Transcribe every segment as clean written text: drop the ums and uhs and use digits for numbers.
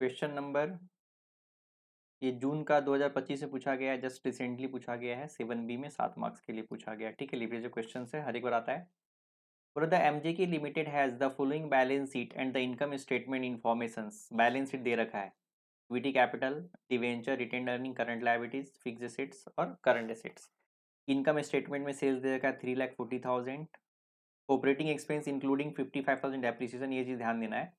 Question number ये जून का 2025 से पूछा गया है, जस्ट रिसेंटली पूछा गया है 7B में 7 मार्क्स के लिए पूछा गया है। ठीक है, लीजिए जो क्वेश्चन है हर एक बार आता है। For the MJK Limited has the following balance sheet and the income statement informations। Balance sheet दे रखा है, equity capital, debenture, retained earning, current liabilities, fix assets और करंट एसेट्स। इनकम स्टेटमेंट में सेल्स दे रखा है 3,40,000। ऑपरेटिंग एक्सपेंस इंक्लूडिंग 55,000 डेप्रिसिएशन, ये चीज़ ध्यान देना है।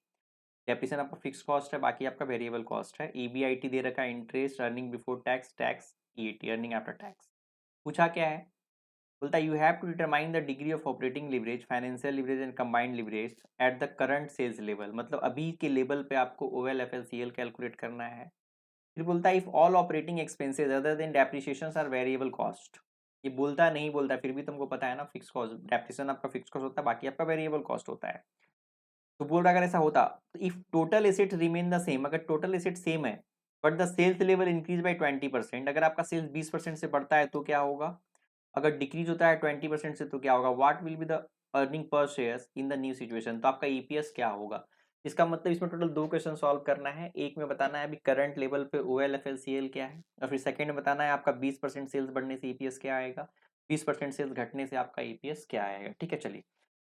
डेप्रिसिएशन आपका फिक्स कॉस्ट है, बाकी आपका वेरिएबल कॉस्ट है। ईबीआईटी दे रखा है, interest, earning before tax, tax EAT, earning after tax. पूछा क्या है, बोलता है you have to determine the degree of operating leverage, financial leverage and combined leverage at the current sales level. मतलब अभी के लेवल पे आपको ओएलएफएलसीएल कैलकुलेट करना है। फिर बोलता है if all operating expenses other than depreciation are variable cost. ये बोलता है नहीं बोलता, फिर भी तुमको पता है ना, फिक्स कॉस्ट, डेप्रिसिएशन आपका फिक्स कॉस्ट होता है, बाकी आपका वेरिएबल कॉस्ट होता है। तो बोल रहा अगर ऐसा होता तो if total asset remain the same, अगर टोटल एसेट सेम है but the sales level increase by 20%, अगर आपका सेल्स 20% से बढ़ता है तो क्या होगा, अगर डिक्रीज होता है 20% से तो क्या होगा, what will be the earning per share in the new situation. तो आपका ईपीएस क्या होगा। इसका मतलब इसमें टोटल 2 क्वेश्चन सॉल्व करना है। एक में बताना है अभी करंट लेवल पे ओएलएफएलसीएल क्या है, और फिर सेकंड में बताना है आपका 20% सेल्स बढ़ने से ईपीएस क्या आएगा, 20% सेल्स घटने से आपका ईपीएस क्या आएगा। ठीक है, चलिए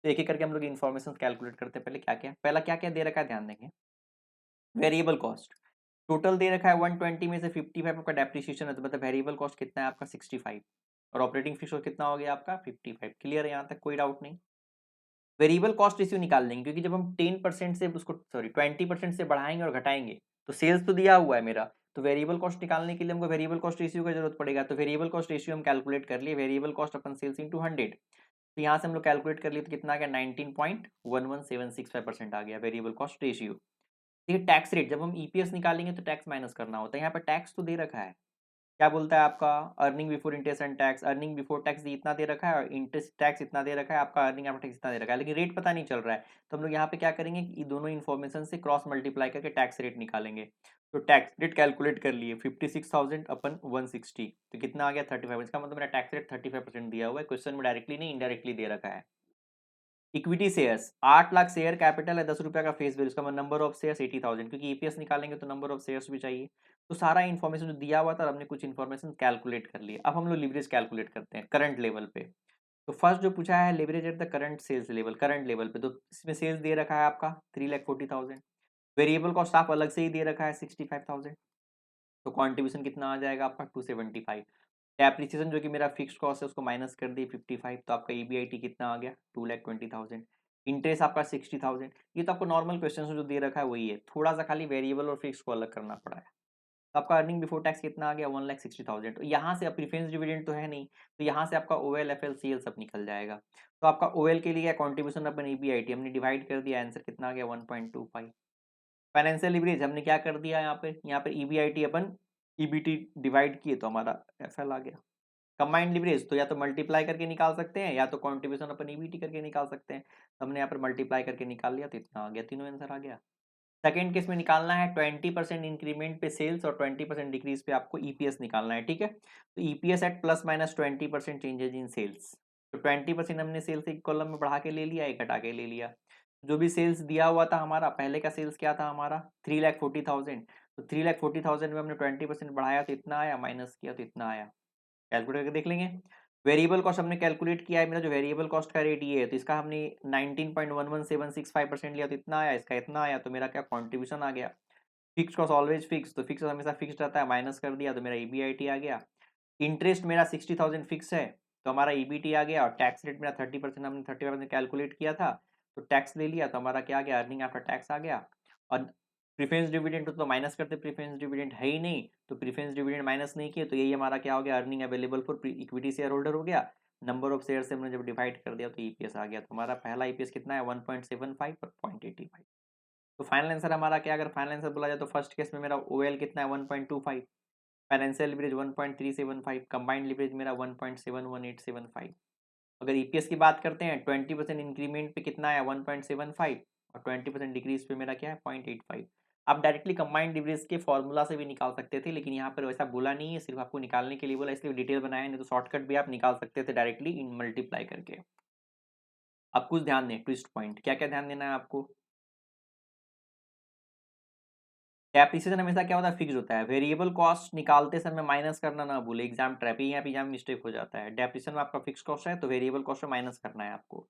तो एक एक करके हम लोग इन्फॉर्मेशन कैलकुलेट करते हैं। पहले क्या क्या, पहला क्या क्या दे रखा है ध्यान देंगे। वेरिएबल कॉस्ट टोटल दे रखा है 120 में से 55 आपका डेप्रिसिएशन है, तो मतलब वेरिएबल कॉस्ट कितना है आपका 65, और ऑपरेटिंग फिक्स कॉस्ट कितना हो गया आपका 55। क्लियर है, यहाँ तक कोई डाउट नहीं। वेरिएबल कॉस्ट रेशियो निकाल लेंगे, क्योंकि जब हम 10% से उसको 20% से बढ़ाएंगे और घटाएंगे, तो सेल्स तो दिया हुआ है मेरा, तो वेरिएबल कॉस्ट निकालने के लिए हमको वेरिएबल कॉस्ट रेशियो की जरूरत पड़ेगा। तो वेरिएबल कॉस्ट रेशियो हम कैलकुलेट कर लिए, वेरिएबल कॉस्ट अपन सेल्स इंटू 100। तो यहाँ से हम लोग कैलकुलेट कर लिए तो कितना आ गया 19.11765% आ गया वेरिएबल कॉस्ट रेशियो। देखिए टैक्स रेट, जब हम ईपीएस निकालेंगे तो टैक्स माइनस करना होता है। यहाँ पे टैक्स तो दे रखा है, क्या बोलता है आपका earning before interest and tax, earning before tax इतना दे रखा है और इंटरेस्ट टैक्स इतना दे रखा है, आपका अर्निंग आफ्टर टैक्स इतना दे रखा है, लेकिन रेट पता नहीं चल रहा है। तो हम लोग यहाँ पे क्या करेंगे कि दोनों इन्फॉर्मेशन से क्रॉस मल्टीप्लाई करके टैक्स रेट निकालेंगे। तो टैक्स रेट कैलकुलेट कर लिए 56,000 अपन 160, तो कितना आ गया 35। इसका मतलब मेरा टैक्स रेट 35% दिया हुआ है, क्वेश्चन में डायरेक्टली नहीं इनडायरेक्टली दे रखा है। Equity shares 8 lakh share capital है, 10 रुपया का फेस वैल्यू, इसका नंबर ऑफ शेयर्स 80,000, क्योंकि ईपीएस निकालेंगे तो नंबर ऑफ शेयर्स भी चाहिए। तो सारा इन्फॉर्मेशन जो दिया हुआ था, हमने कुछ इन्फॉर्मेशन कैलकुलेट कर लिए। अब हम लोग लिवरेज कैलकुलेट करते हैं करंट लेवल पे। तो फर्स्ट जो पूछा है leverage at the current sales level, current level पे, तो इसमें सेल्स दे रखा है आपका 3,40,000, वेरिएबल कॉस्ट आप अलग से ही दे रखा है 65,000, तो कॉन्ट्रीब्यूशन कितना आ जाएगा आपका 275। डेप्रिसिएशन जो कि मेरा फिक्स कॉस्ट है उसको माइनस कर दिए 55, तो आपका ईबीआईटी कितना आ गया 2,20,000। इंटरेस्ट आपका 60,000। ये तो आपको नॉर्मल क्वेश्चन जो दे रखा है वही है, थोड़ा सा खाली वेरिएबल और फिक्स को अलग करना पड़ा है। तो आपका अर्निंग बिफोर टैक्स कितना आ गया 1,60,000। तो यहाँ से अब प्रीफरेंस डिविडेंड तो है नहीं, तो यहाँ से आपका OL F L C L सब निकल जाएगा। तो आपका ओएल के लिए कॉन्ट्रीब्यूशन अपन ईबीआईटी हमने डिवाइड कर दिया, आंसर कितना आ गया 1.25। फाइनेंशियल लिवरेज हमने क्या कर दिया, यहाँ पे ईबीआईटी अपन ईबीटी डिवाइड किए तो हमारा एफएल आ गया। कंबाइंड लिवरेज तो या तो मल्टीप्लाई करके निकाल सकते हैं, या तो कॉन्ट्रीब्यूशन अपन ईबीटी करके निकाल सकते हैं। तो हमने यहाँ पर मल्टीप्लाई करके निकाल लिया, तो इतना आ गया, तीनों आंसर आ गया। सेकंड केस में निकालना है 20% इंक्रीमेंट पे सेल्स और 20% डिक्रीज पे आपको ईपीएस निकालना है। ठीक है, तो EPS at plus minus 20% changes in sales. तो 20% हमने सेल्स एक कॉलम में बढ़ा के ले लिया, एक घटा के ले लिया। जो भी सेल्स दिया हुआ था हमारा, पहले का सेल्स क्या था हमारा 3,40,000, तो 3,40,000 में हमने 20% बढ़ाया तो इतना आया, माइनस किया तो इतना आया। कैलकुलेट करके देख लेंगे। वेरिएबल कॉस्ट हमने कैलकुलेट किया है, मेरा जो वेरिएबल कॉस्ट का रेट ये है, तो इसका हमने 19.11765% लिया तो इतना आया, इसका इतना आया, तो मेरा क्या कॉन्ट्रीब्यूशन आ गया। फिक्स कॉस्ट ऑलवेज फिक्स, तो फिक्स हमेशा फिक्स रहता है, माइनस कर दिया तो मेरा ईबीआईटी आ गया। इंटरेस्ट मेरा 60,000 फिक्स है, तो हमारा ईबीटी आ गया, और टैक्स रेट मेरा 30%, हमने 30% कैलकुलेट किया था, तो टैक्स ले लिया, तो हमारा क्या आ गया अर्निंग आफ्टर टैक्स आ गया। और प्रीफरेंस डिविडेंड तो माइनस करते, प्रीफरेंस डिविडेंड है ही नहीं, तो प्रीफरेंस डिविडेंड माइनस नहीं किए, तो यही हमारा क्या हो गया earning available for equity share holder हो गया। नंबर ऑफ शेयर से हमने जब डिवाइड कर दिया तो ईपीएस आ गया। तो हमारा पहला ईपीएस कितना है 1.75 और 0.85। तो फाइनल आंसर हमारा क्या, अगर फाइनल आंसर बोला जाए तो फर्स्ट केस में मेरा ओएल कितना है 1.25, फाइनेंशियल लिवरेज 1.375, कंबाइंड लिवरेज मेरा 1.71875। अगर ईपीएस की बात करते हैं 20% इंक्रीमेंट पे कितना है 1.75, और 20% डिक्रीज पे मेरा क्या है 0.85। आप डायरेक्टली कंबाइंड लिवरेज के फॉर्मूला से भी निकाल सकते थे, लेकिन यहाँ पर वैसा बोला नहीं है, सिर्फ आपको निकालने के लिए बोला, इसलिए डिटेल बनाया, नहीं तो शॉर्टकट भी आप निकाल सकते थे डायरेक्टली इन मल्टीप्लाई करके। अब कुछ ध्यान दें, ट्विस्ट पॉइंट क्या क्या ध्यान देना है आपको। डेप्रिसिएशन हमेशा क्या होता है, फिक्स होता है। वेरिएबल कॉस्ट निकालते समय माइनस करना ना भूले, एग्जाम ट्रैप है, यहाँ पे मिस्टेक हो जाता है। डेप्रिसिएशन में आपका फिक्स कॉस्ट है तो वेरिएबल कॉस्ट में माइनस करना है आपको।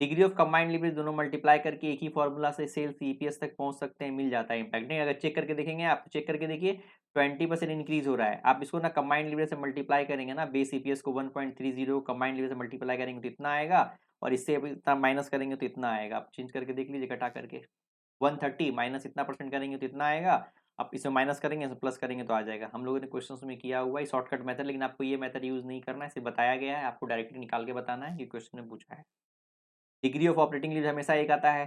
डिग्री ऑफ कंबाइंड लिवरेज दोनों मल्टीप्लाई करके एक ही फॉर्मूला से सेल्स ईपीएस तक पहुंच सकते हैं, मिल जाता है इम्पैक्ट। नहीं अगर चेक करके देखेंगे आप, चेक करके देखिए 20% इंक्रीज हो रहा है। आप इसको ना कंबाइंड लिवरेज से मल्टीप्लाई करेंगे ना, बेस ईपीएस को 1.30 कंबाइंड लिवरेज से मल्टीप्लाई करेंगे तो इतना आएगा, और इससे अब इतना माइनस करेंगे तो इतना आएगा। आप चेंज करके देख लीजिए घटा करके, 130 माइनस इतना परसेंट करेंगे तो इतना आएगा। आप इसमें माइनस करेंगे इसमें प्लस करेंगे तो आ जाएगा। हम लोगों ने क्वेश्चंस में किया हुआ है शॉर्टकट मेथड, लेकिन आपको ये मेथड यूज नहीं करना है, इसे बताया गया है, आपको डायरेक्टली निकाल के बताना है, ये क्वेश्चन में पूछा है। डिग्री ऑफ ऑपरेटिंग लीवरेज हमेशा एक आता है,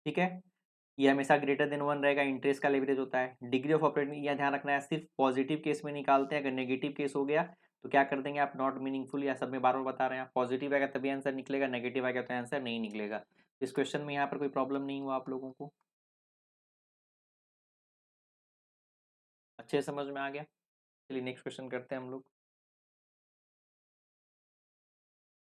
ठीक है, ये हमेशा ग्रेटर देन 1 रहेगा, इंटरेस्ट का लेवरेज होता है। डिग्री ऑफ ऑपरेटिंग यह ध्यान रखना है, सिर्फ पॉजिटिव केस में निकालते हैं, अगर नेगेटिव केस हो गया तो क्या कर देंगे आप, नॉट मीनिंगफुल, या सब में बार बार बता रहे हैं। पॉजिटिव आएगा तभी आंसर निकलेगा, नेगेटिव आएगा तो आंसर नहीं निकलेगा। इस क्वेश्चन में यहाँ पर कोई प्रॉब्लम नहीं हुआ आप लोगों को, अच्छे समझ में आ गया। चलिए नेक्स्ट क्वेश्चन करते हैं हम लोग।